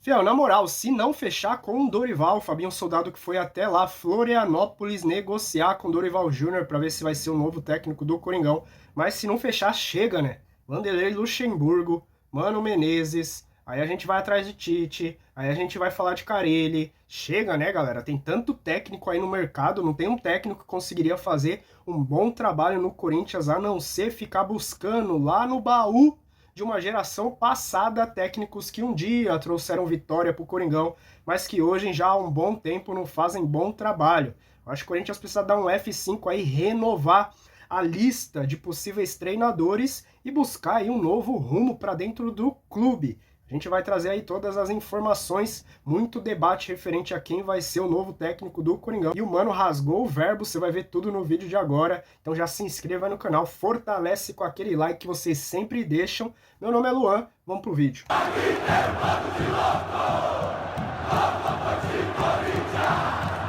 Fiel, na moral, se não fechar com o Dorival, o Fabinho Soldado que foi até lá, Florianópolis, negociar com o Dorival Júnior para ver se vai ser o novo técnico do Coringão. Mas se não fechar, chega, né? Vanderlei Luxemburgo, Mano Menezes, aí a gente vai atrás de Tite, aí a gente vai falar de Carelli. Chega, né, galera? Tem tanto técnico aí no mercado, não tem um técnico que conseguiria fazer um bom trabalho no Corinthians, a não ser ficar buscando lá no baú de uma geração passada, técnicos que um dia trouxeram vitória para o Coringão, mas que hoje, já há um bom tempo, não fazem bom trabalho. Eu acho que o Corinthians precisa dar um F5 aí, renovar a lista de possíveis treinadores e buscar aí um novo rumo para dentro do clube. A gente vai trazer aí todas as informações, muito debate referente a quem vai ser o novo técnico do Coringão. E o Mano rasgou o verbo, você vai ver tudo no vídeo de agora. Então já se inscreva no canal, fortalece com aquele like que vocês sempre deixam. Meu nome é Luan, vamos pro vídeo.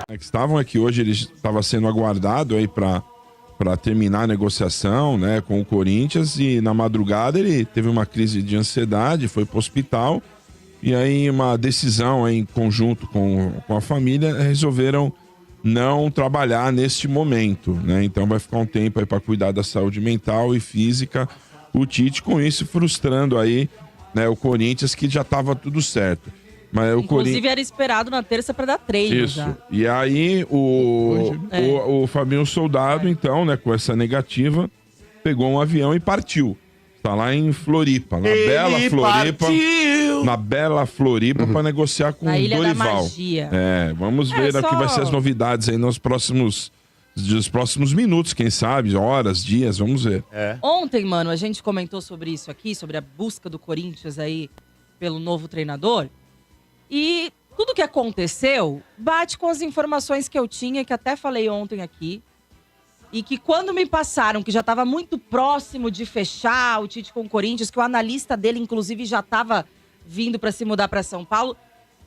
Que estavam aqui hoje, ele estava sendo aguardado aí para terminar a negociação, né, com o Corinthians, e na madrugada ele teve uma crise de ansiedade, foi para o hospital, e aí uma decisão aí, em conjunto com a família, resolveram não trabalhar neste momento, né? Então vai ficar um tempo aí para cuidar da saúde mental e física, o Tite, com isso frustrando aí, né, o Corinthians, que já estava tudo certo. Mas inclusive era esperado na terça para dar treino. Isso. Já. E aí o Fabinho Soldado, então, né, com essa negativa, pegou um avião e partiu. Tá lá em Floripa, na bela Floripa, para negociar com o Ilha Dorival. Da Magia. Vamos ver o que vai ser as novidades aí nos próximos minutos, quem sabe, horas, dias, vamos ver. Ontem, mano, a gente comentou sobre isso aqui, sobre a busca do Corinthians aí pelo novo treinador. E tudo que aconteceu bate com as informações que eu tinha, que até falei ontem aqui. E que quando me passaram, que já estava muito próximo de fechar o Tite com o Corinthians, que o analista dele, inclusive, já estava vindo para se mudar para São Paulo,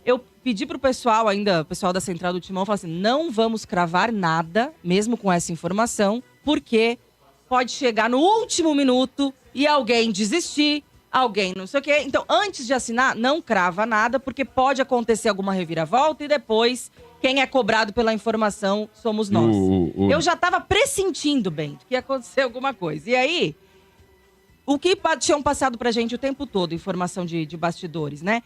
eu pedi pro pessoal ainda, o pessoal da Central do Timão, falar assim, não vamos cravar nada, mesmo com essa informação, porque pode chegar no último minuto e alguém desistir, alguém não sei o quê. Então, antes de assinar, não crava nada, porque pode acontecer alguma reviravolta e depois quem é cobrado pela informação somos nós. Eu já tava pressentindo, Bento, que ia acontecer alguma coisa. E aí, o que tinham passado pra gente o tempo todo, informação de bastidores, né?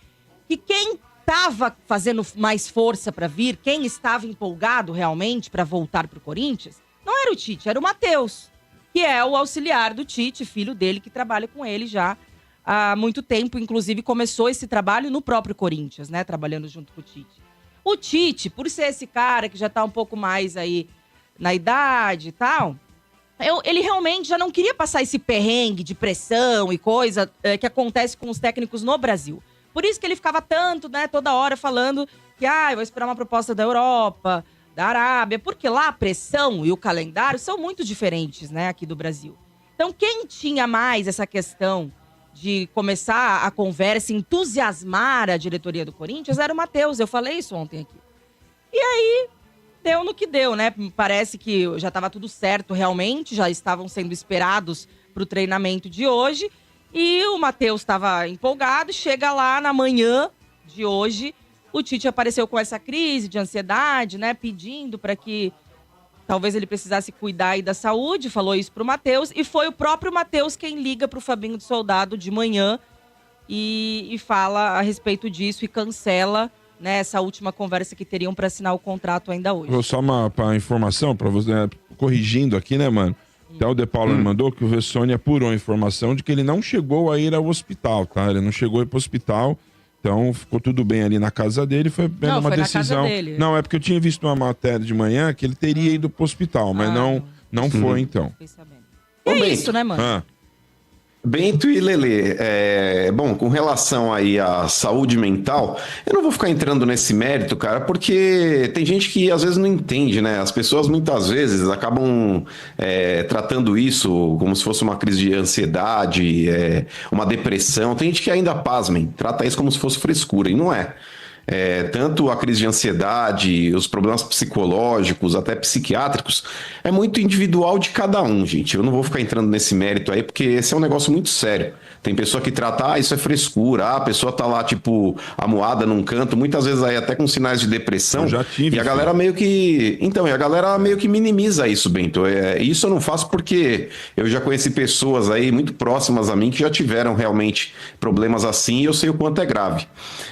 Que quem tava fazendo mais força pra vir, quem estava empolgado realmente pra voltar pro Corinthians, não era o Tite, era o Matheus, que é o auxiliar do Tite, filho dele, que trabalha com ele já há muito tempo. Inclusive, começou esse trabalho no próprio Corinthians, né? Trabalhando junto com o Tite. O Tite, por ser esse cara que já tá um pouco mais aí na idade e tal, ele realmente já não queria passar esse perrengue de pressão e coisa que acontece com os técnicos no Brasil. Por isso que ele ficava tanto, né, toda hora falando que eu vou esperar uma proposta da Europa, da Arábia, porque lá a pressão e o calendário são muito diferentes, né, aqui do Brasil. Então, quem tinha mais essa questão de começar a conversa, entusiasmar a diretoria do Corinthians, era o Matheus. Eu falei isso ontem aqui. E aí, deu no que deu, né? Parece que já estava tudo certo realmente, já estavam sendo esperados para o treinamento de hoje. E o Matheus estava empolgado, chega lá na manhã de hoje, o Tite apareceu com essa crise de ansiedade, né? Pedindo para que talvez ele precisasse cuidar aí da saúde, falou isso pro Matheus, e foi o próprio Matheus quem liga pro Fabinho de Soldado de manhã e fala a respeito disso e cancela, né, essa última conversa que teriam para assinar o contrato ainda hoje. Só uma informação para você, corrigindo aqui, né, mano? Até o De Paulo me mandou que o Vessone apurou a informação de que ele não chegou a ir ao hospital, tá? Ele não chegou a ir pro hospital. Então, ficou tudo bem ali na casa dele, foi apenas uma decisão. Não, é porque eu tinha visto uma matéria de manhã que ele teria ido pro hospital, mas não foi, então. É isso, né, mano? Bento e Lelê, bom, com relação aí à saúde mental, eu não vou ficar entrando nesse mérito, cara, porque tem gente que às vezes não entende, né? As pessoas muitas vezes acabam tratando isso como se fosse uma crise de ansiedade, uma depressão. Tem gente que ainda, pasmem, trata isso como se fosse frescura, e não é. tanto a crise de ansiedade, os problemas psicológicos, até psiquiátricos, é muito individual de cada um, gente. Eu não vou ficar entrando nesse mérito aí, porque esse é um negócio muito sério. Tem pessoa que trata, isso é frescura, a pessoa tá lá, tipo, amuada num canto, muitas vezes aí até com sinais de depressão. Eu já tive, e a galera meio que... Então, e a galera meio que minimiza isso, Bento. Isso eu não faço porque eu já conheci pessoas aí muito próximas a mim que já tiveram realmente problemas assim e eu sei o quanto é grave.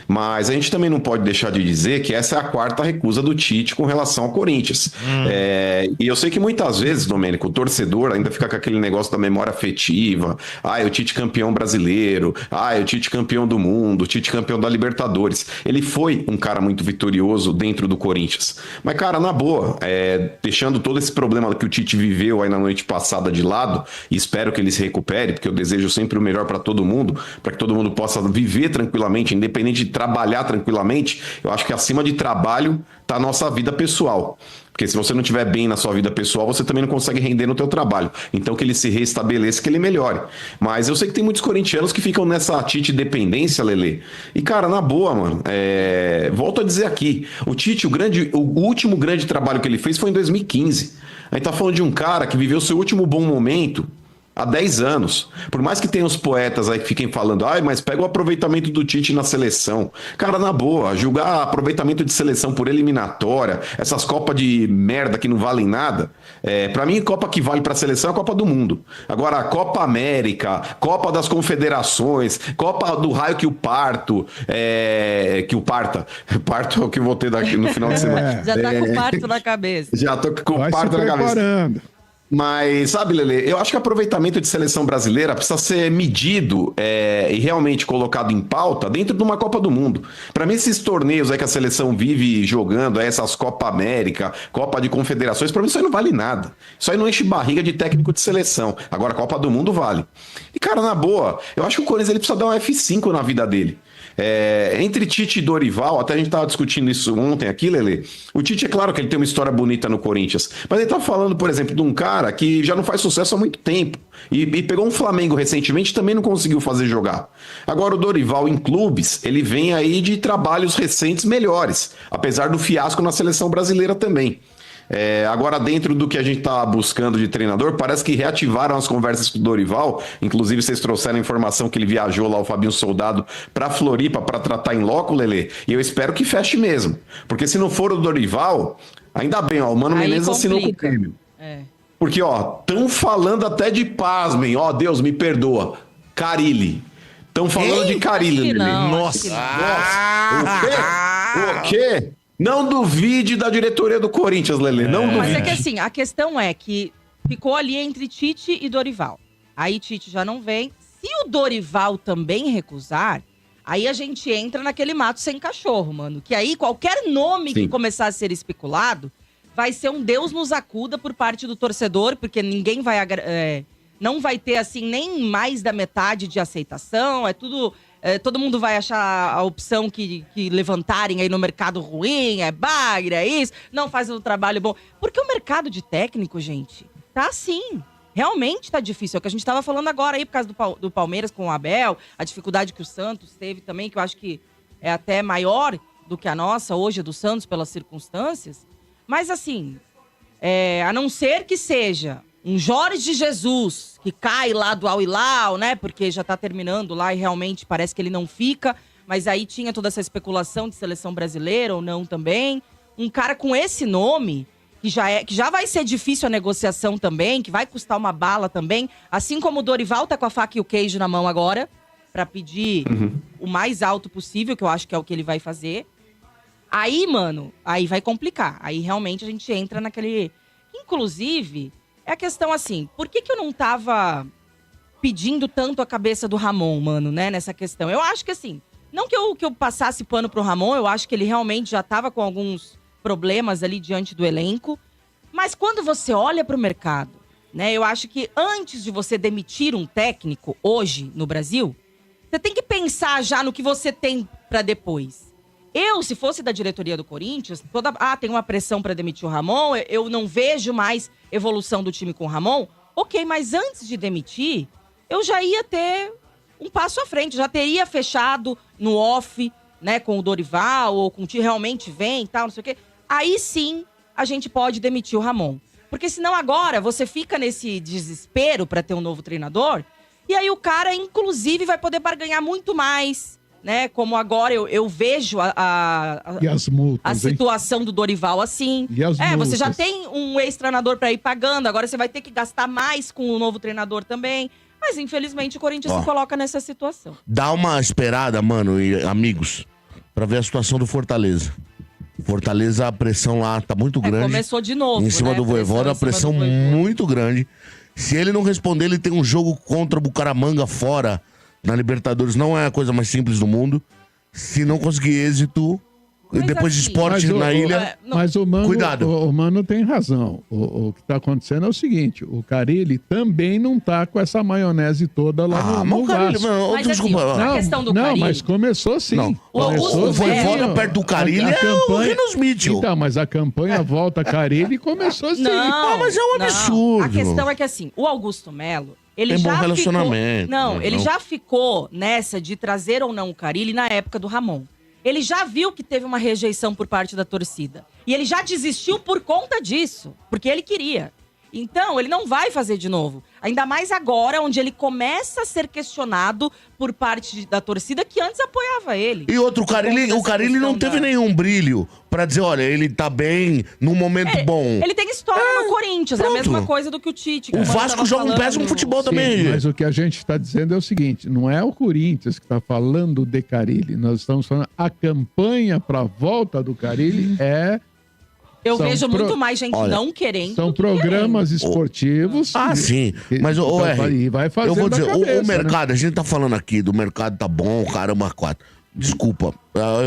Mas a gente também não pode deixar de dizer que essa é a quarta recusa do Tite com relação ao Corinthians. E eu sei que muitas vezes, Domênico, o torcedor ainda fica com aquele negócio da memória afetiva. O Tite campeão brasileiro. O Tite campeão do mundo. O Tite campeão da Libertadores. Ele foi um cara muito vitorioso dentro do Corinthians. Mas, cara, na boa, deixando todo esse problema que o Tite viveu aí na noite passada de lado, e espero que ele se recupere, porque eu desejo sempre o melhor para todo mundo, para que todo mundo possa viver tranquilamente, independente de trabalhar tranquilamente. Eu acho que acima de trabalho tá a nossa vida pessoal. Porque se você não estiver bem na sua vida pessoal, você também não consegue render no teu trabalho. Então que ele se restabeleça, que ele melhore. Mas eu sei que tem muitos corintianos que ficam nessa Tite dependência, Lelê. E cara, na boa, mano, volto a dizer aqui, o Tite, o último grande trabalho que ele fez foi em 2015. A gente tá falando de um cara que viveu seu último bom momento há 10 anos. Por mais que tenha os poetas aí que fiquem falando, mas pega o aproveitamento do Tite na seleção. Cara, na boa, julgar aproveitamento de seleção por eliminatória, essas Copas de merda que não valem nada, pra mim, Copa que vale pra seleção é a Copa do Mundo. Agora, a Copa América, Copa das Confederações, Copa do raio que o parto, que o parta. Parto é o que eu vou ter daqui no final de semana. Já tá com o parto na cabeça. Já tô com o parto na cabeça. Mas, sabe, Lelê, eu acho que o aproveitamento de seleção brasileira precisa ser medido e realmente colocado em pauta dentro de uma Copa do Mundo. Para mim, esses torneios aí que a seleção vive jogando, essas Copa América, Copa de Confederações, para mim isso aí não vale nada. Isso aí não enche barriga de técnico de seleção. Agora, a Copa do Mundo vale. E, cara, na boa, eu acho que o Corinthians ele precisa dar um F5 na vida dele. Entre Tite e Dorival, até a gente estava discutindo isso ontem aqui, Lelê. O Tite, é claro que ele tem uma história bonita no Corinthians, mas ele tá falando, por exemplo, de um cara que já não faz sucesso há muito tempo e pegou um Flamengo recentemente, também não conseguiu fazer jogar. Agora o Dorival em clubes, ele vem aí de trabalhos recentes melhores, apesar do fiasco na seleção brasileira também. Agora, dentro do que a gente tá buscando de treinador, parece que reativaram as conversas com o Dorival. Inclusive, vocês trouxeram a informação que ele viajou lá, o Fabinho Soldado, pra Floripa para tratar em loco, Lelê. E eu espero que feche mesmo. Porque se não for o Dorival, ainda bem, o Mano Menezes assinou com o Grêmio. Porque, estão falando até de pasmem. Deus, me perdoa. Carille. Estão falando de Carille, Lelê. Nossa. O quê? Não duvide da diretoria do Corinthians, Lelê. Não duvide. Mas é que assim, a questão é que ficou ali entre Tite e Dorival. Aí Tite já não vem. Se o Dorival também recusar, aí a gente entra naquele mato sem cachorro, mano. Que aí qualquer nome que começar a ser especulado vai ser um Deus nos acuda por parte do torcedor, porque ninguém vai... não vai ter, assim, nem mais da metade de aceitação. É tudo... todo mundo vai achar a opção que levantarem aí no mercado ruim, é bagre, é isso, não faz um trabalho bom. Porque o mercado de técnico, gente, tá assim. Realmente tá difícil. É o que a gente tava falando agora aí, por causa do Palmeiras com o Abel, a dificuldade que o Santos teve também, que eu acho que é até maior do que a nossa hoje, do Santos, pelas circunstâncias. Mas assim, a não ser que seja um Jorge Jesus, que cai lá do Al Hilal, né? Porque já tá terminando lá e realmente parece que ele não fica. Mas aí tinha toda essa especulação de seleção brasileira ou não também. Um cara com esse nome, que já vai ser difícil a negociação também, que vai custar uma bala também. Assim como o Dorival tá com a faca e o queijo na mão agora, pra pedir o mais alto possível, que eu acho que é o que ele vai fazer. Aí, mano, aí vai complicar. Aí realmente a gente entra naquele... Inclusive... É a questão assim, por que eu não tava pedindo tanto a cabeça do Ramon, mano, né, nessa questão? Eu acho que assim, não que eu passasse pano pro Ramon, eu acho que ele realmente já tava com alguns problemas ali diante do elenco, mas quando você olha pro mercado, né, eu acho que antes de você demitir um técnico, hoje, no Brasil, você tem que pensar já no que você tem pra depois. Eu, se fosse da diretoria do Corinthians, tem uma pressão pra demitir o Ramon, eu não vejo mais evolução do time com o Ramon. Ok, mas antes de demitir, eu já ia ter um passo à frente, já teria fechado no off né, com o Dorival, ou com o Tite realmente vem e tal, não sei o quê, aí sim a gente pode demitir o Ramon. Porque senão agora você fica nesse desespero para ter um novo treinador, e aí o cara, inclusive, vai poder barganhar muito mais, né? Como agora eu vejo E as multas, a situação do Dorival assim. E as Você já multas? tem um ex-treinador para ir pagando, agora você vai ter que gastar mais com o novo treinador também. Mas, infelizmente, o Corinthians se coloca nessa situação. Dá uma esperada, mano, e amigos, pra ver a situação do Fortaleza. Fortaleza, a pressão lá tá muito grande. Começou de novo, em cima né? do Voivoda, a pressão muito grande. Se ele não responder, ele tem um jogo contra o Bucaramanga fora na Libertadores. Não é a coisa mais simples do mundo. Se não conseguir êxito, Mas depois de assim, esporte na ilha... Mas o Mano, Cuidado. O Mano tem razão. O que tá acontecendo é o seguinte: o Carille também não tá com essa maionese toda lá no mas o Carille, Vasco. mano, Mas desculpa. assim, a questão do não, Carille... mas começou sim. Não. Começou O Voivoda sim. perto do Carille A é o Rinos Mitchell. Então, mas a campanha volta Carille começou sim. Não, mas é um não. absurdo. A questão é que, assim, o Augusto Melo, ele Tem bom já relacionamento, ficou... Não, né? ele Não. já ficou nessa de trazer ou não o Carille na época do Ramon. Ele já viu que teve uma rejeição por parte da torcida. E ele já desistiu por conta disso, porque ele queria. Então, ele não vai fazer de novo. Ainda mais agora, onde ele começa a ser questionado por parte da torcida que antes apoiava ele. E outro, o Carille não teve nenhum brilho pra dizer, olha, ele tá bem num momento bom. Ele tem história no Corinthians, é a pronto. mesma coisa do que o Tite. que O agora Vasco tava joga um falando. péssimo futebol também. Sim, mas o que a gente está dizendo é o seguinte: não é o Corinthians que está falando de Carille, nós estamos falando a campanha para a volta do Carille Eu São vejo pro- muito mais gente Olha, não querendo. são do que programas esportivos. Ah, sim. Mas, então, R, e vai fazendo eu vou dizer, a cabeça, o mercado, a gente tá falando aqui do mercado tá bom, caramba, 4. Desculpa,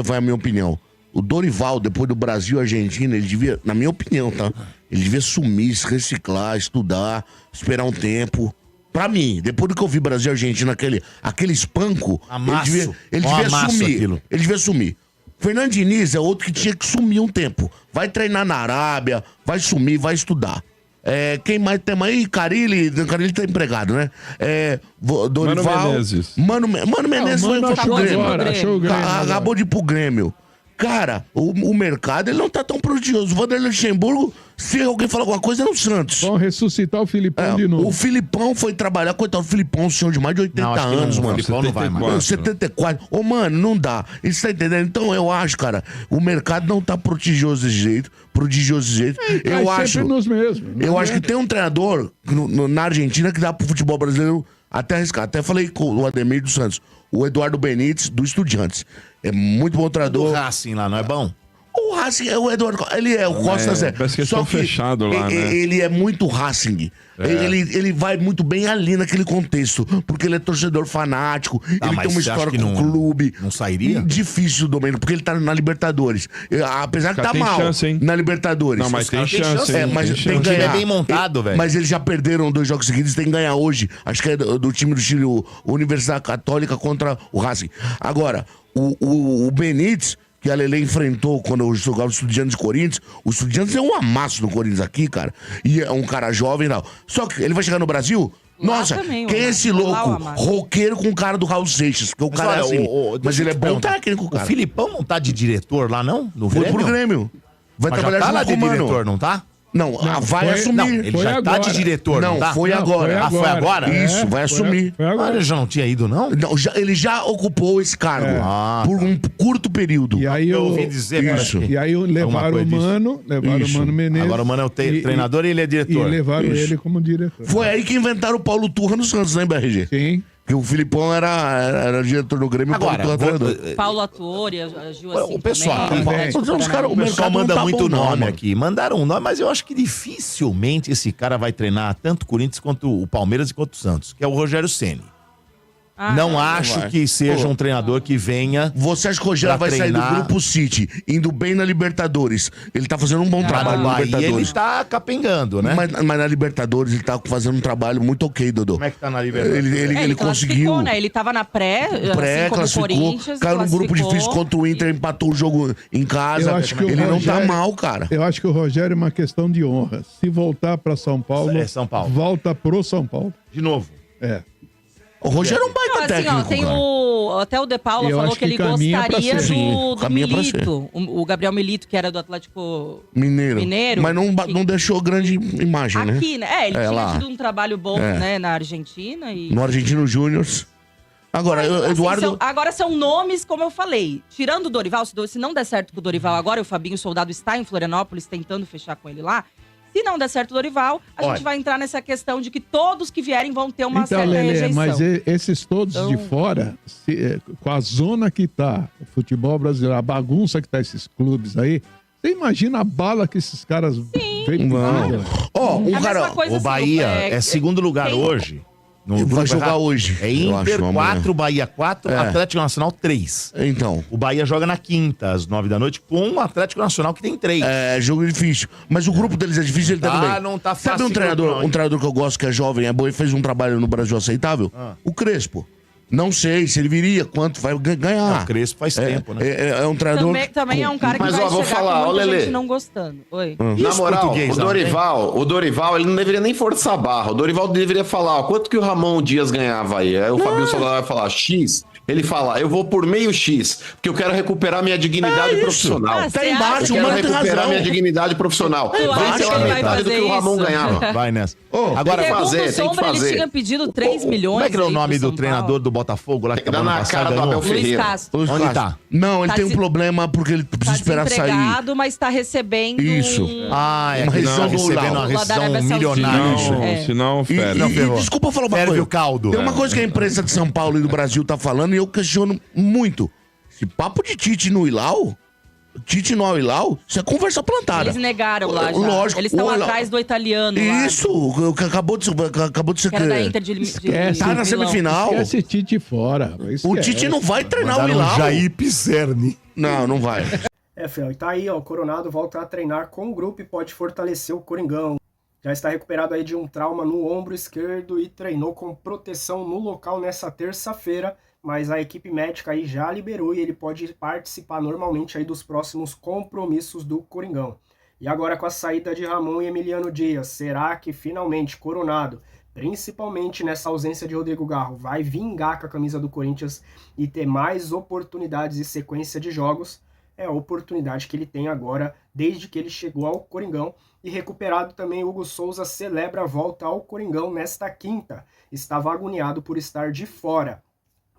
vai a minha opinião. O Dorival, depois do Brasil e Argentina, ele devia, na minha opinião, tá? Ele devia sumir, se reciclar, estudar, esperar um tempo. Pra mim, depois do que eu vi Brasil e Argentina, aquele espanco, Amasso. ele Um devia amasso sumir. aquilo. Ele devia sumir. Fernando Diniz é outro que tinha que sumir um tempo. Vai treinar na Arábia, vai sumir, vai estudar. Quem mais tem aí? Carille tá empregado, né? Dorival. Mano Menezes. Mano Menezes Mano foi pro achou Grêmio. agora, achou o Grêmio agora. Acabou de ir pro Grêmio. Cara, o mercado ele não tá tão prodigioso. O Vanderlei Luxemburgo, se alguém falar alguma coisa, é no Santos. Vão ressuscitar o Filipão de novo. O Filipão foi trabalhar, coitado do Filipão, um senhor de mais de 80 Não, acho que anos, não, mano. o Filipão não vai mais. 74. Ô, mano, não dá. Você tá entendendo? Então, eu acho, cara, o mercado não tá prodigioso desse jeito. Eu Cai acho. sempre nos mesmos. Eu acho que tem um treinador na Argentina que dá pro futebol brasileiro até arriscar. Até falei com o Ademir dos Santos, o Eduardo Benítez, do Estudiantes. É muito bom Do treinador. Racing lá, não é bom? O Racing é o Eduardo. Ele é o Costa Zé. parece que eles estão fechados lá, né? Ele é muito Racing. Ele vai muito bem ali naquele contexto. Porque ele é torcedor fanático. Ele mas tem uma você acha história que com o não- clube. não sairia? Difícil, Domênico, porque ele tá na Libertadores. Apesar que Cara, tá tem mal chance, hein? na Libertadores. Não, mas Os tem caras têm chance, chance, hein? mas Tem tem chance. que ganhar. time é bem montado, velho. Mas eles já perderam 2 jogos seguidos, tem que ganhar hoje. Acho que é do time do Chile, o Universidade Católica contra o Racing. Agora, o Benítez, que a Lele enfrentou quando jogava o Estudiantes de Corinthians, o Estudiantes é um amasso no Corinthians aqui, cara. E é um cara jovem e tal. Só que ele vai chegar no Brasil... Lá Nossa, também, quem é o esse Amasso. Lá o louco? Amasso. Roqueiro com o cara do Raul Seixas. Porque o Mas cara é olha, assim. deixa Mas eu ele é te bom perguntar, técnico, cara. O Filipão não tá de diretor lá, não? No Foi Grêmio? pro Grêmio. Vai Mas já trabalhar tá junto lá com de o Mano. diretor, não tá? Não, vai foi- assumir. Não, ele Foi já tá agora. de diretor, não, Não, tá? foi agora. Ah, foi agora? Isso, vai foi- assumir. Foi Ah, agora. ele já não tinha ido, não? Não, ele já ocupou esse cargo Ah, por um curto período. E aí Eu o- ouvi dizer, Isso. parece que- E aí Alguma levaram coisa o disso. Mano, Isso. o Mano Menezes. Agora o Mano é o treinador e ele é E diretor. levaram Isso. ele como diretor. Foi aí que inventaram o Paulo Turra no Santos, né, BRG? Sim. Que o Filipão era diretor do Grêmio e o Paulo Agora, Turra vou- treinador. Paulo Atori, a Gil assim o pessoal, também. também. Os caras- o pessoal mercado não manda tá muito bom, não, nome mano. aqui. Mandaram um nome, mas eu acho que dificilmente esse cara vai treinar tanto o Corinthians quanto o Palmeiras e quanto o Santos, que é o Rogério Ceni. Ah, Não acho vai. que seja Pô. um treinador que venha. Você acha que o Rogério Pra vai sair treinar- do Grupo City, indo bem na Libertadores? Ele tá fazendo um bom Mas trabalho no na Bahia Libertadores. ele tá capengando, né? Mas na Libertadores ele tá fazendo um trabalho muito ok, Dodô. Como é que tá na Libertadores? Ele classificou, conseguiu. né? Ele tava na pré, assim como o Classificou, Corinthians. caiu num grupo classificou. difícil contra o Inter, empatou o jogo em casa. Eu acho que o Ele não tá Rogério- mal, cara. Eu acho que o Rogério é uma questão de honra. Se voltar para São Paulo, É São Paulo. volta pro São Paulo. De novo. É. O Rogério é um baita Não, assim, técnico, ó, tem cara. até o De Paula Eu falou acho que ele que caminha pra gostaria ser. Sim, do caminha pra Milito. O Gabriel Milito, que era do Atlético Mineiro. Mas não deixou grande imagem, né? aqui, né? Ele tinha lá. tido um trabalho bom, né, na Argentina. E... No Argentino Júnior. Agora, Assim, Eduardo... agora são nomes, como eu falei. Tirando o Dorival, se não der certo com o Dorival agora, o Fabinho Soldado está em Florianópolis tentando fechar com ele lá. Se não der certo o Dorival, a gente vai entrar nessa questão de que todos que vierem vão ter uma Então, certa Lelê, rejeição. mas esses todos de fora, com a zona que tá o futebol brasileiro, a bagunça que tá esses clubes aí, você imagina a bala que esses caras vêm Não. Ó, É a mesma coisa O assim, Bahia é segundo lugar quem- hoje. Vai jogar hoje. É eu Inter acho, 4, Bahia 4, Atlético Nacional 3. Então. O Bahia joga na quinta, às 9 da noite, com o Atlético Nacional, que tem 3. É, jogo difícil. Mas o grupo deles é difícil, ele tá bem. Não tá fácil. Sabe um treinador que eu gosto, que é jovem, é bom e fez um trabalho no Brasil aceitável? O Crespo. Não sei se ele viria, quanto vai ganhar. O Crespo faz tempo, né? É um treinador... Também é um cara que Mas, vai ó, vou chegar falar, com muita ó, Lelê. gente não gostando. Oi. Na moral, português, o Dorival, ele não deveria nem forçar a barra. O Dorival deveria falar, ó, quanto que o Ramon Dias ganhava aí? Aí o Fabinho Soldado vai falar, X. Ele fala, eu vou por meio X, porque eu quero recuperar minha dignidade profissional. Ah, Tá você embaixo, acha? o Eu quero mano tem recuperar razão. minha dignidade profissional. Tu Vai acha ser que lá ele vai metade do que fazer o Ramon isso? ganhava. Vai nessa. Agora, Segundo fazer, o tem que Sombra, ele fazer. tinha pedido 3 milhões. Como é que era o aí nome pro do São treinador Paulo. do Botafogo lá que Dá tava na ano cara passado, do Abel ganhou? Luiz Ferreira. Castro. Luiz Onde Castro. tá? Não, ele Tá tem um des- problema porque ele Tá precisa esperar sair. desempregado, mas tá recebendo Isso. Ah, é Uma que rescisão não, do recebendo Lau. uma Lá da rescisão Arábia Saudita. milionária. Não, É. senão ferro. Não, ferrou. Desculpa falar uma Ferve coisa. o caldo. Tem uma coisa que a imprensa de São Paulo e do Brasil tá falando e eu questiono muito. Esse papo de Tite no Hilal, Tite no Hilal, isso é conversa plantada. Eles negaram lá já. Lógico. Eles estão o Hilal- atrás do italiano lá. Isso, o que acabou de ser... Que era da Inter de Esquece. Tá na Milão. semifinal. Esquece Tite fora. O Tite não vai treinar o Hilal. Pisserni. Não vai. Fel, e tá aí, ó, o Coronado volta a treinar com o grupo e pode fortalecer o Coringão. Já está recuperado aí de um trauma no ombro esquerdo e treinou com proteção no local nessa terça-feira, mas a equipe médica aí já liberou e ele pode participar normalmente aí dos próximos compromissos do Coringão. E agora com a saída de Ramon e Emiliano Dias, será que finalmente Coronado, principalmente nessa ausência de Rodrigo Garro, vai vingar com a camisa do Corinthians e ter mais oportunidades e sequência de jogos? É a oportunidade que ele tem agora, desde que ele chegou ao Coringão. E recuperado também, Hugo Souza celebra a volta ao Coringão nesta quinta. Estava agoniado por estar de fora.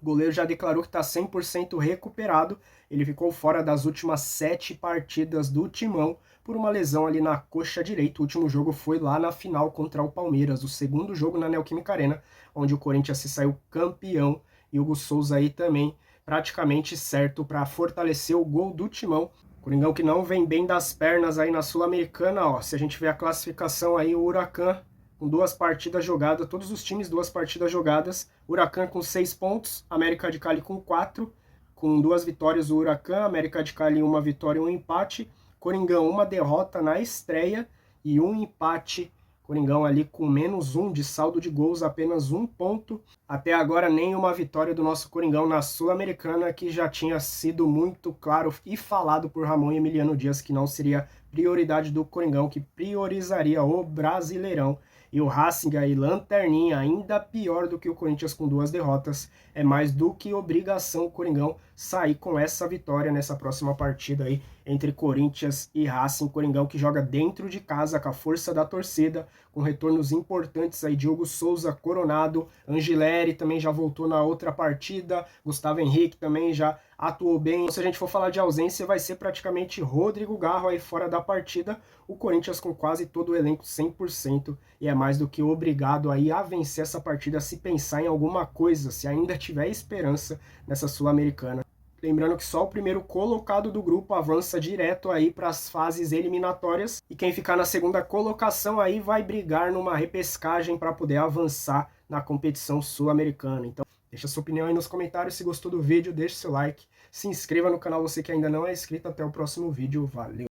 O goleiro já declarou que está 100% recuperado. Ele ficou fora das últimas 7 partidas do Timão por uma lesão ali na coxa direita. O último jogo foi lá na final contra o Palmeiras, o segundo jogo na Neoquímica Arena, onde o Corinthians se saiu campeão. E Hugo Souza aí também praticamente certo para fortalecer o gol do Timão. Coringão que não vem bem das pernas aí na Sul-Americana, ó. Se a gente vê a classificação aí, o Huracan com 2 partidas jogadas, todos os times 2 partidas jogadas. Huracan com 6 pontos, América de Cali com 4, com 2 vitórias o Huracan, América de Cali 1 vitória e 1 empate. Coringão 1 derrota na estreia e 1 empate. Coringão ali com -1 de saldo de gols, apenas 1 ponto. Até agora nenhuma vitória do nosso Coringão na Sul-Americana, que já tinha sido muito claro e falado por Ramon e Emiliano Dias que não seria prioridade do Coringão, que priorizaria o Brasileirão. E o Racing aí, lanterninha, ainda pior do que o Corinthians com 2 derrotas. É mais do que obrigação o Coringão sair com essa vitória nessa próxima partida aí entre Corinthians e Racing. Coringão que joga dentro de casa com a força da torcida, com retornos importantes aí de Hugo Souza, Coronado, Angileri também já voltou na outra partida, Gustavo Henrique também já atuou bem. Se a gente for falar de ausência, vai ser praticamente Rodrigo Garro aí fora da partida, o Corinthians com quase todo o elenco 100%, e é mais do que obrigado aí a vencer essa partida, se pensar em alguma coisa, se ainda tiver esperança nessa Sul-Americana. Lembrando que só o primeiro colocado do grupo avança direto aí para as fases eliminatórias, e quem ficar na segunda colocação aí vai brigar numa repescagem para poder avançar na competição sul-americana. Então, deixa sua opinião aí nos comentários, se gostou do vídeo, deixa seu like, se inscreva no canal você que ainda não é inscrito, até o próximo vídeo, valeu!